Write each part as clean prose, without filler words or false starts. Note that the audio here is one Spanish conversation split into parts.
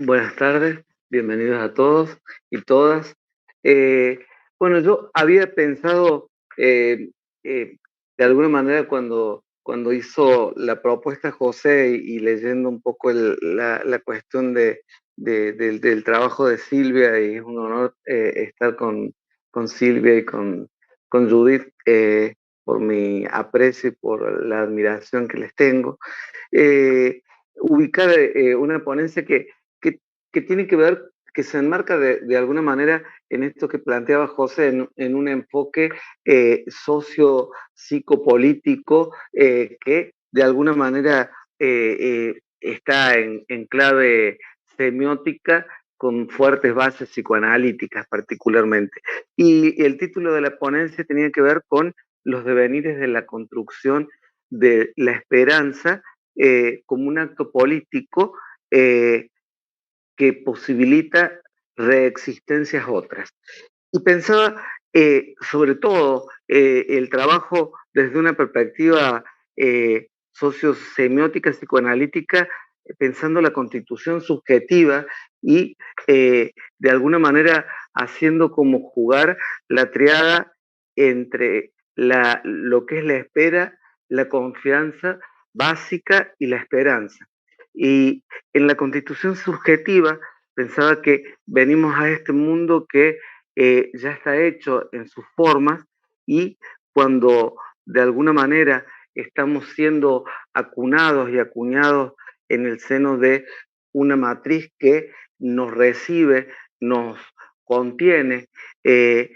Buenas tardes, bienvenidos a todos y todas. Eh, bueno, yo había pensado eh, eh, de alguna manera cuando hizo la propuesta José y leyendo un poco la cuestión del trabajo de Silvia, y es un honor estar con Silvia y con Judith por mi aprecio y por la admiración que les tengo. eh, Ubicar una ponencia que, que tiene que ver, que se enmarca de alguna manera en esto que planteaba José, en un enfoque socio-psicopolítico que de alguna manera está en clave semiótica con fuertes bases psicoanalíticas particularmente. Y el título de la ponencia tenía que ver con los devenires de la construcción de la esperanza como un acto político eh, que posibilita reexistencias otras. Y pensaba sobre todo el trabajo desde una perspectiva sociosemiótica, psicoanalítica, pensando la constitución subjetiva y de alguna manera haciendo como jugar la triada entre lo que es la espera, la confianza básica y la esperanza. Y en la constitución subjetiva pensaba que venimos a este mundo que ya está hecho en sus formas y cuando de alguna manera estamos siendo acunados y acuñados en el seno de una matriz que nos recibe, nos contiene, eh,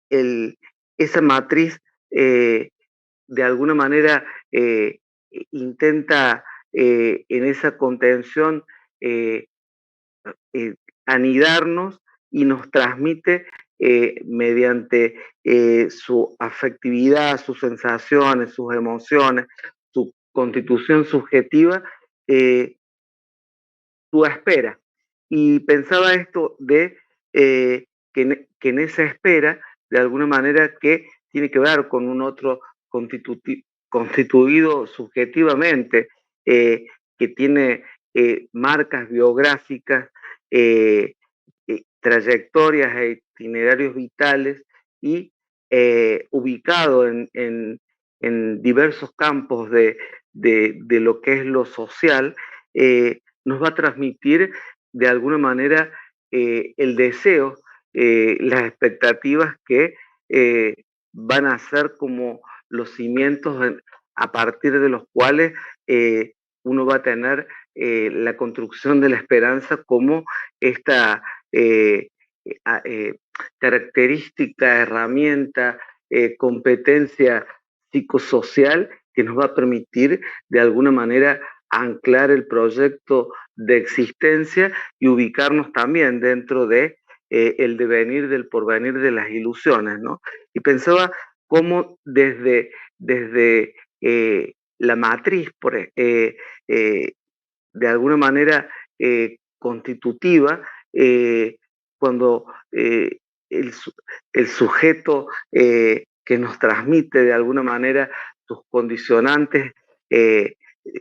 el, esa matriz eh, de alguna manera intenta en esa contención eh, eh, anidarnos y nos transmite mediante su afectividad, sus sensaciones, sus emociones, su constitución subjetiva, eh, su espera. Y pensaba esto de que en esa espera, de alguna manera, que tiene que ver con un otro constituido subjetivamente, que tiene marcas biográficas, eh, trayectorias e itinerarios vitales y ubicado en diversos campos de lo que es lo social, nos va a transmitir de alguna manera el deseo, las expectativas que eh, van a ser como los cimientos a partir de los cuales uno va a tener la construcción de la esperanza como esta eh, eh, característica, herramienta, competencia psicosocial que nos va a permitir de alguna manera anclar el proyecto de existencia y ubicarnos también dentro de el devenir del porvenir de las ilusiones, ¿no? Y pensaba cómo desde la matriz, eh, de alguna manera constitutiva, cuando el, el, sujeto que nos transmite de alguna manera sus condicionantes eh,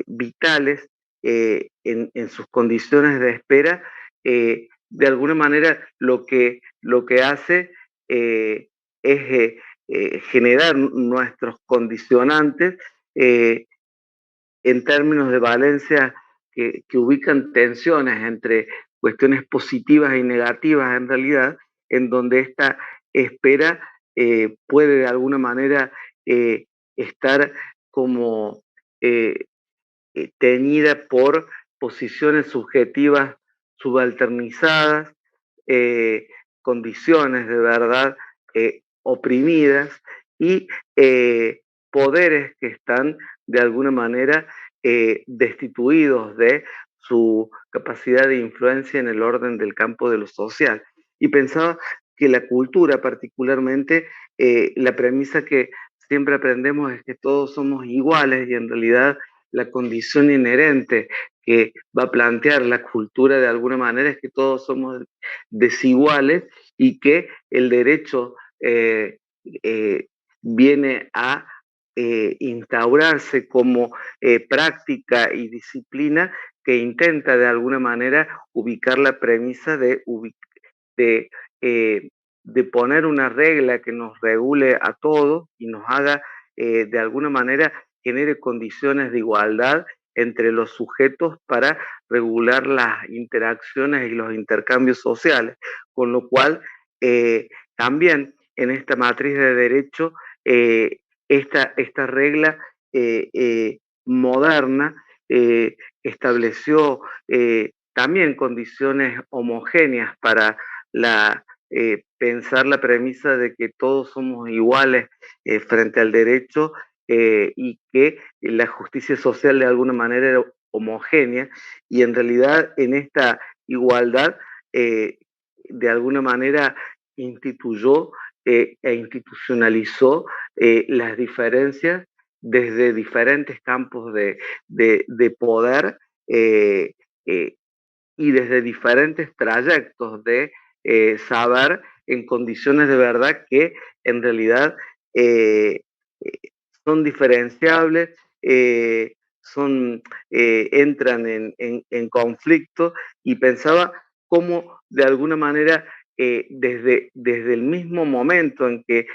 vitales en sus condiciones de espera, de alguna manera lo que hace es generar nuestros condicionantes eh, en términos de valencia que ubican tensiones entre cuestiones positivas y negativas en realidad, en donde esta espera puede de alguna manera estar como eh, teñida por posiciones subjetivas subalternizadas, eh, condiciones de verdad oprimidas y poderes que están de alguna manera destituidos de su capacidad de influencia en el orden del campo de lo social. Y pensaba que la cultura particularmente, la premisa que siempre aprendemos es que todos somos iguales y en realidad la condición inherente que va a plantear la cultura de alguna manera es que todos somos desiguales y que el derecho eh, viene a instaurarse como práctica y disciplina que intenta de alguna manera ubicar la premisa de, eh, de poner una regla que nos regule a todos y nos haga de alguna manera genere condiciones de igualdad entre los sujetos para regular las interacciones y los intercambios sociales, con lo cual también en esta matriz de derecho eh, esta regla moderna estableció también condiciones homogéneas para pensar la premisa de que todos somos iguales frente al derecho y que la justicia social de alguna manera era homogénea y en realidad en esta igualdad de alguna manera instituyó e institucionalizó las diferencias desde diferentes campos de poder eh, eh, y desde diferentes trayectos de saber en condiciones de verdad que en realidad eh, eh, son diferenciables, entran en conflicto y pensaba cómo de alguna manera desde el mismo momento en que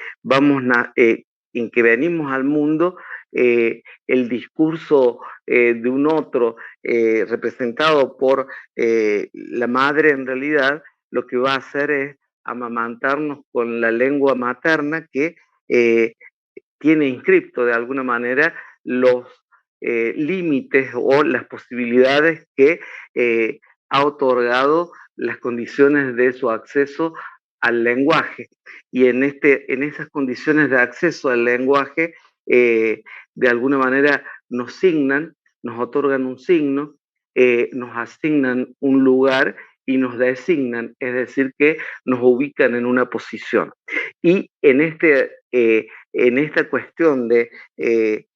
en que venimos al mundo, el discurso de un otro representado por la madre en realidad lo que va a hacer es amamantarnos con la lengua materna que eh, tiene inscripto de alguna manera los límites o las posibilidades que eh, ha otorgado las condiciones de su acceso al lenguaje. Y en esas condiciones de acceso al lenguaje, de alguna manera nos signan, nos otorgan un signo, nos asignan un lugar y nos designan, es decir, que nos ubican en una posición. Y en esta cuestión de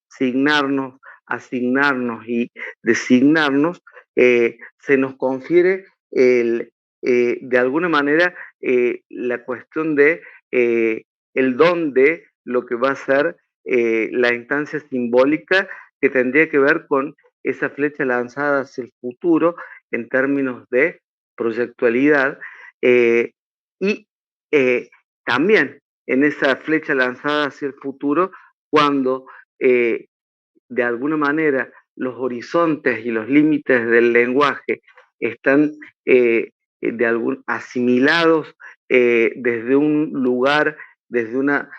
signarnos, asignarnos y designarnos, se nos confiere de alguna manera la cuestión de el don de lo que va a ser la instancia simbólica que tendría que ver con esa flecha lanzada hacia el futuro en términos de proyectualidad y también en esa flecha lanzada hacia el futuro cuando de alguna manera los horizontes y los límites del lenguaje están asimilados desde un lugar, desde una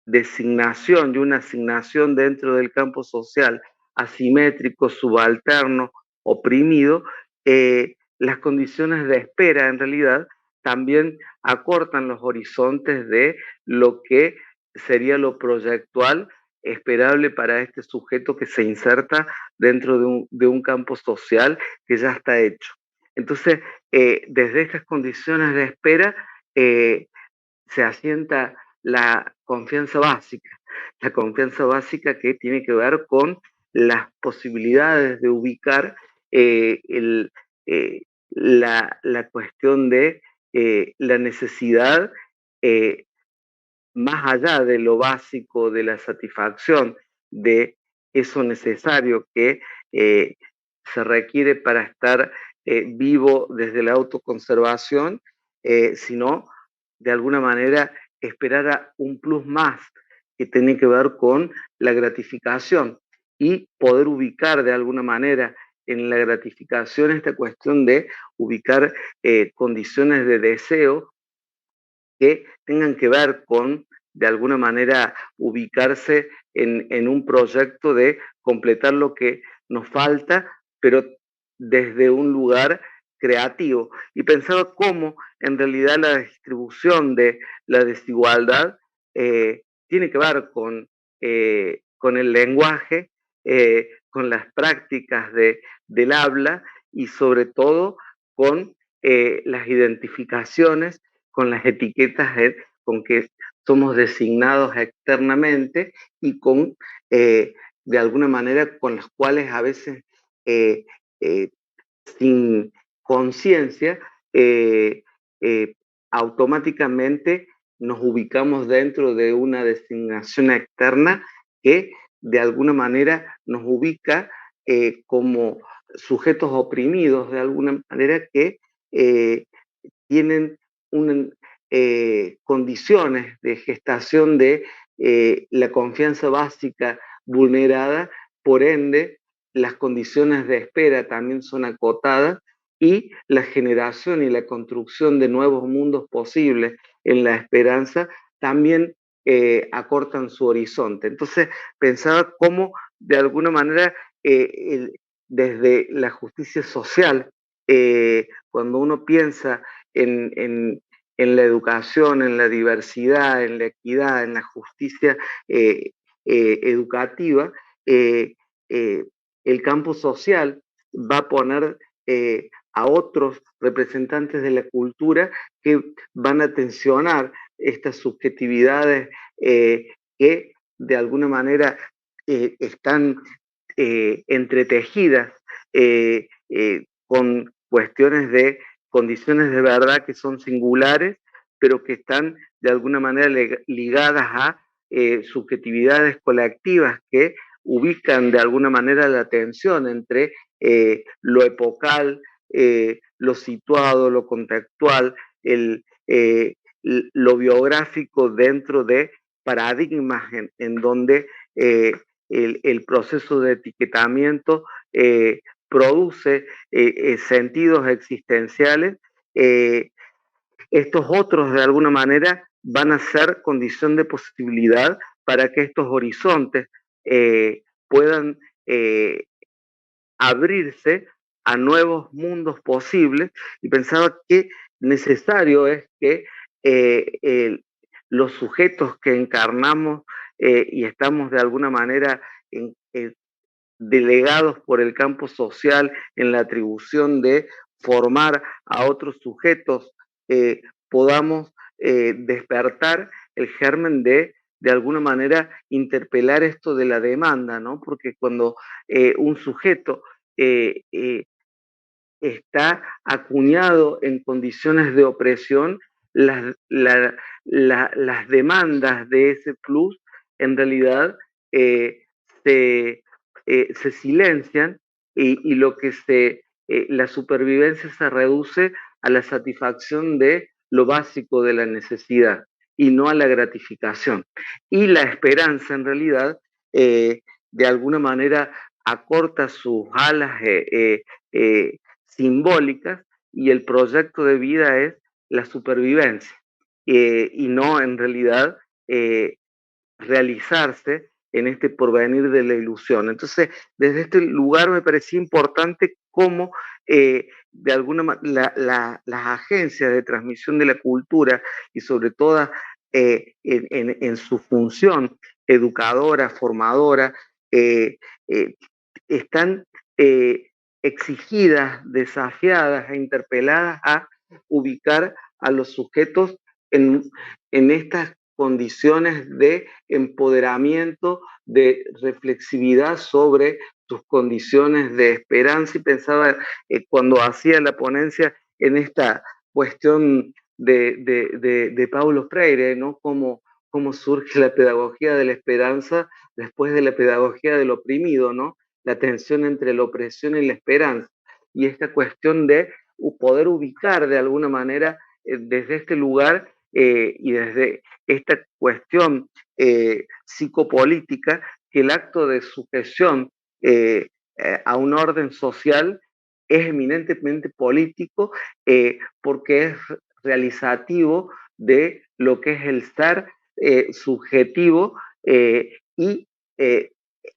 designación y una asignación dentro del campo social asimétrico, subalterno, oprimido, las condiciones de espera en realidad también acortan los horizontes de lo que sería lo proyectual esperable para este sujeto que se inserta dentro de un campo social que ya está hecho. Entonces, desde estas condiciones de espera, eh, se asienta la confianza básica que tiene que ver con las posibilidades de ubicar eh, el, eh, la cuestión de la necesidad, eh, más allá de lo básico, de la satisfacción de eso necesario que eh, se requiere para estar vivo desde la autoconservación, sino de alguna manera esperar a un plus más que tiene que ver con la gratificación y poder ubicar de alguna manera en la gratificación esta cuestión de ubicar condiciones de deseo que tengan que ver con, de alguna manera, ubicarse en un proyecto de completar lo que nos falta, pero desde un lugar creativo. Y pensaba cómo en realidad la distribución de la desigualdad tiene que ver con el lenguaje, con las prácticas del habla y sobre todo con las identificaciones con las etiquetas con que somos designados externamente y con, de alguna manera, con las cuales a veces, eh, eh, sin conciencia, eh, automáticamente nos ubicamos dentro de una designación externa que de alguna manera nos ubica como sujetos oprimidos, de alguna manera que eh, tienen condiciones de gestación de la confianza básica vulnerada, por ende las condiciones de espera también son acotadas y la generación y la construcción de nuevos mundos posibles en la esperanza también acortan su horizonte. Entonces pensaba cómo de alguna manera desde la justicia social, cuando uno piensa en la educación, en la diversidad, en la equidad, en la justicia educativa, eh, eh, el campo social va a poner a otros representantes de la cultura que van a tensionar estas subjetividades que de alguna manera están entretejidas con cuestiones de condiciones de verdad que son singulares, pero que están de alguna manera ligadas a subjetividades colectivas que ubican de alguna manera la tensión entre lo epocal, lo situado, lo contextual, lo biográfico dentro de paradigmas en donde el proceso de etiquetamiento produce sentidos existenciales. Estos otros, de alguna manera, van a ser condición de posibilidad para que estos horizontes puedan abrirse a nuevos mundos posibles, y pensaba que necesario es que los sujetos que encarnamos y estamos de alguna manera delegados por el campo social en la atribución de formar a otros sujetos, podamos despertar el germen de alguna manera interpelar esto de la demanda, ¿no? Porque cuando un sujeto eh, eh, está acuñado en condiciones de opresión, las demandas de ese plus en realidad eh, se, se silencian y lo que la supervivencia se reduce a la satisfacción de lo básico de la necesidad y no a la gratificación. Y la esperanza en realidad de alguna manera acorta sus alas simbólicas y el proyecto de vida es la supervivencia y no en realidad eh, realizarse en este porvenir de la ilusión. Entonces, desde este lugar me parecía importante cómo de alguna manera las agencias de transmisión de la cultura y sobre todo en su función educadora, formadora, eh, eh, están eh, exigidas, desafiadas e interpeladas a ubicar a los sujetos en, en estas condiciones de empoderamiento, de reflexividad sobre sus condiciones de esperanza, y pensaba cuando hacía la ponencia en esta cuestión de Paulo Freire, ¿no? Cómo surge la pedagogía de la esperanza después de la pedagogía del oprimido, ¿no? La tensión entre la opresión y la esperanza. Y esta cuestión de poder ubicar de alguna manera desde este lugar y desde esta cuestión psicopolítica, que el acto de sujeción a un orden social es eminentemente político porque es realizativo de lo que es el ser subjetivo y eh,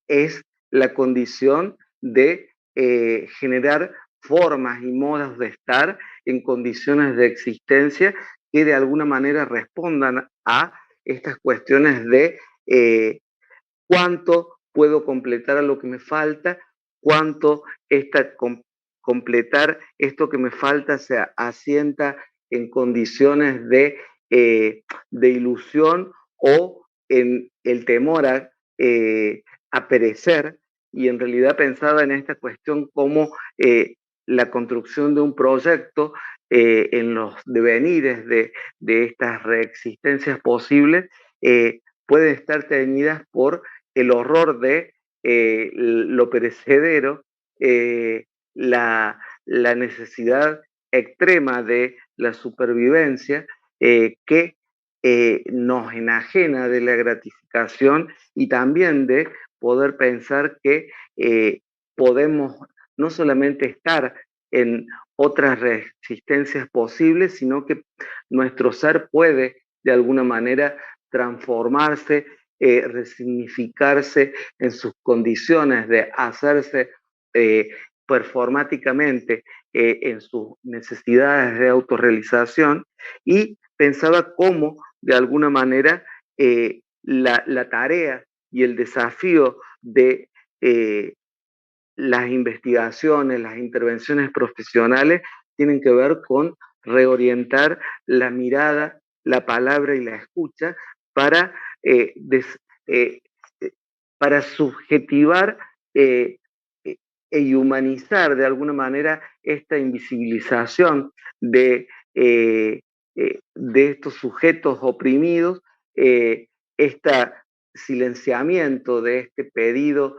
es la condición de generar formas y modos de estar en condiciones de existencia que de alguna manera respondan a estas cuestiones de cuánto puedo completar a lo que me falta, cuánto completar esto que me falta se asienta en condiciones de ilusión o en el temor a perecer, y en realidad pensaba en esta cuestión como la construcción de un proyecto en los devenires de estas reexistencias posibles, pueden estar teñidas por el horror de lo perecedero, la necesidad extrema de la supervivencia, que nos enajena de la gratificación y también de poder pensar que podemos no solamente estar en otras resistencias posibles, sino que nuestro ser puede de alguna manera transformarse, resignificarse en sus condiciones de hacerse eh, performáticamente en sus necesidades de autorrealización, y pensaba cómo de alguna manera la tarea y el desafío de las investigaciones, las intervenciones profesionales tienen que ver con reorientar la mirada, la palabra y la escucha para, eh, des, eh, eh, para subjetivar eh, y humanizar de alguna manera esta invisibilización eh, de estos sujetos oprimidos, este silenciamiento de este pedido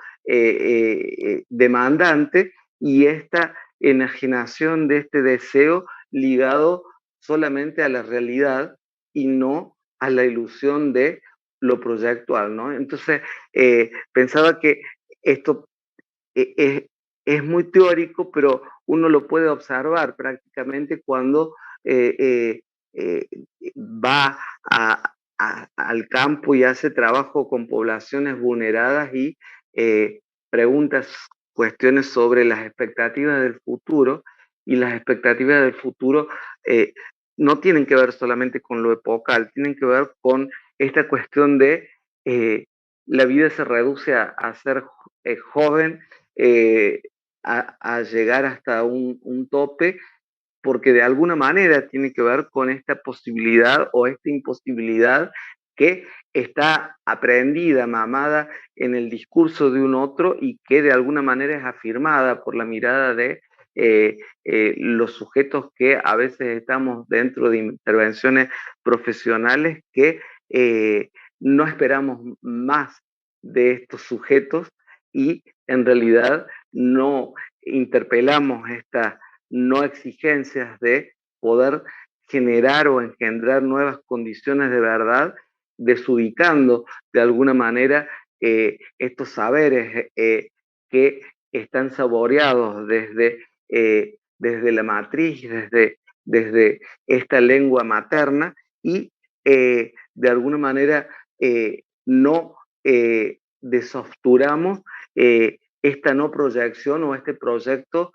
demandante, y esta enajenación de este deseo ligado solamente a la realidad y no a la ilusión de lo proyectual, ¿no? Entonces, pensaba que esto es, es muy teórico, pero uno lo puede observar prácticamente cuando eh, eh, eh, va al campo y hace trabajo con poblaciones vulneradas y preguntas cuestiones sobre las expectativas del futuro, y las expectativas del futuro eh, no tienen que ver solamente con lo epocal, tienen que ver con esta cuestión de la vida se reduce a ser joven, eh, a llegar hasta un tope, porque de alguna manera tiene que ver con esta posibilidad o esta imposibilidad que está aprendida, mamada en el discurso de un otro, y que de alguna manera es afirmada por la mirada de los sujetos que a veces estamos dentro de intervenciones profesionales, que no esperamos más de estos sujetos y en realidad no interpelamos esta no exigencias de poder generar o engendrar nuevas condiciones de verdad, desubicando de alguna manera estos saberes que están saboreados desde la matriz, desde esta lengua materna, y de alguna manera no desosturamos esta no proyección o este proyecto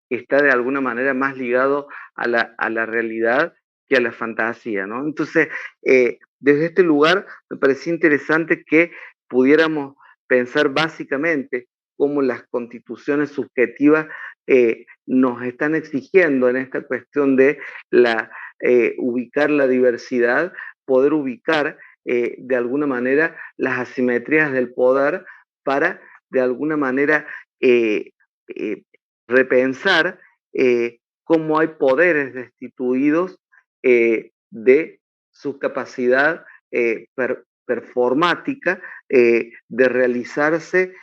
está de alguna manera más ligado a la realidad que a la fantasía, ¿no? Entonces, desde este lugar me parecía interesante que pudiéramos pensar básicamente cómo las constituciones subjetivas nos están exigiendo en esta cuestión de ubicar la diversidad, poder ubicar de alguna manera las asimetrías del poder para de alguna manera eh, eh, repensar cómo hay poderes destituidos de su capacidad performática de realizarse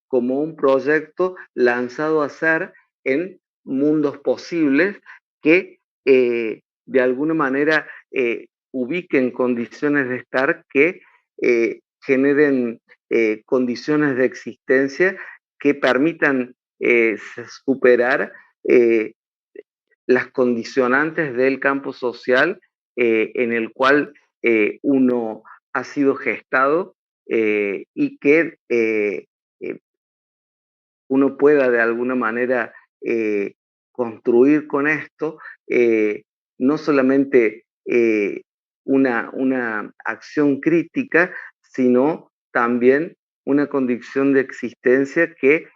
como un proyecto lanzado a ser en mundos posibles que de alguna manera ubiquen condiciones de estar que generen condiciones de existencia que permitan superar eh, las condicionantes del campo social en el cual uno ha sido gestado, y que uno pueda de alguna manera construir con esto no solamente una acción crítica, sino también una condición de existencia que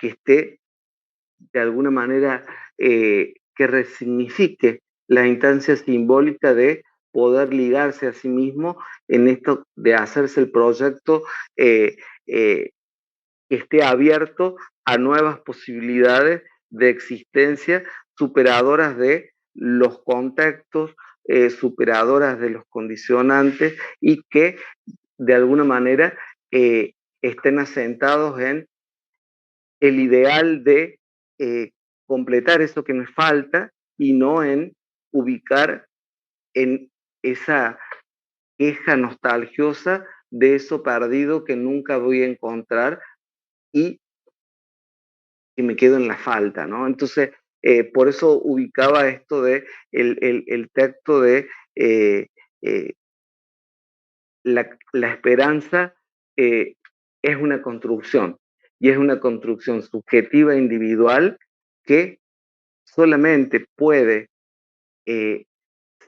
esté de alguna manera que resignifique la instancia simbólica de poder ligarse a sí mismo en esto de hacerse el proyecto eh, eh, que esté abierto a nuevas posibilidades de existencia superadoras de los contextos, superadoras de los condicionantes y que de alguna manera estén asentados en el ideal de completar eso que me falta y no en ubicar en esa queja nostalgiosa de eso perdido que nunca voy a encontrar y que me quedo en la falta, ¿no? Entonces, por eso ubicaba esto de el texto de eh, eh, la esperanza es una construcción y es una construcción subjetiva e individual que solamente puede eh,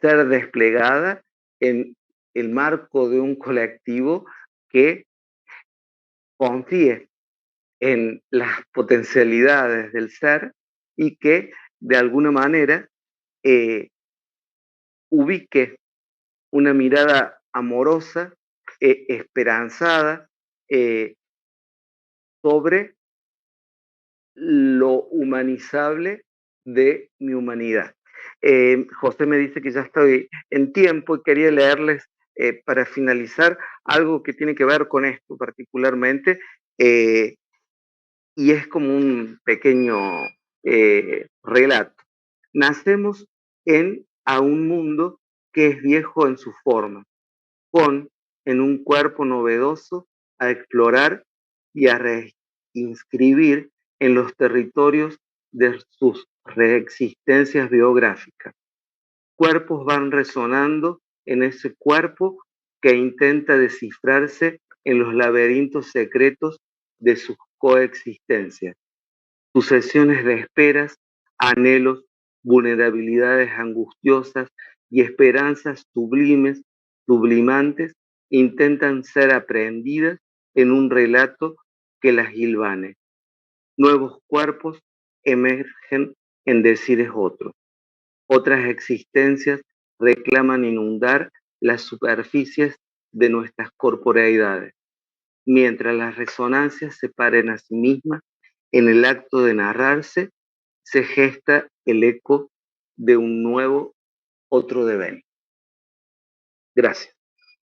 ser desplegada en el marco de un colectivo que confíe en las potencialidades del ser y que de alguna manera eh, ubique una mirada amorosa, esperanzada, eh, sobre lo humanizable de mi humanidad. José me dice que ya estoy en tiempo y quería leerles para finalizar algo que tiene que ver con esto particularmente, eh, y es como un pequeño relato. Nacemos a un mundo que es viejo en su forma, con en un cuerpo novedoso a explorar y a reinscribir en los territorios de sus reexistencias biográficas. Cuerpos van resonando en ese cuerpo que intenta descifrarse en los laberintos secretos de sus coexistencias, sucesiones de esperas, anhelos, vulnerabilidades angustiosas y esperanzas sublimes, sublimantes, intentan ser aprehendidas en un relato que las hilvane. Nuevos cuerpos emergen en decires otros. Otras existencias reclaman inundar las superficies de nuestras corporeidades, mientras las resonancias se paren a sí mismas, en el acto de narrarse se gesta el eco de un nuevo otro devenir. Gracias.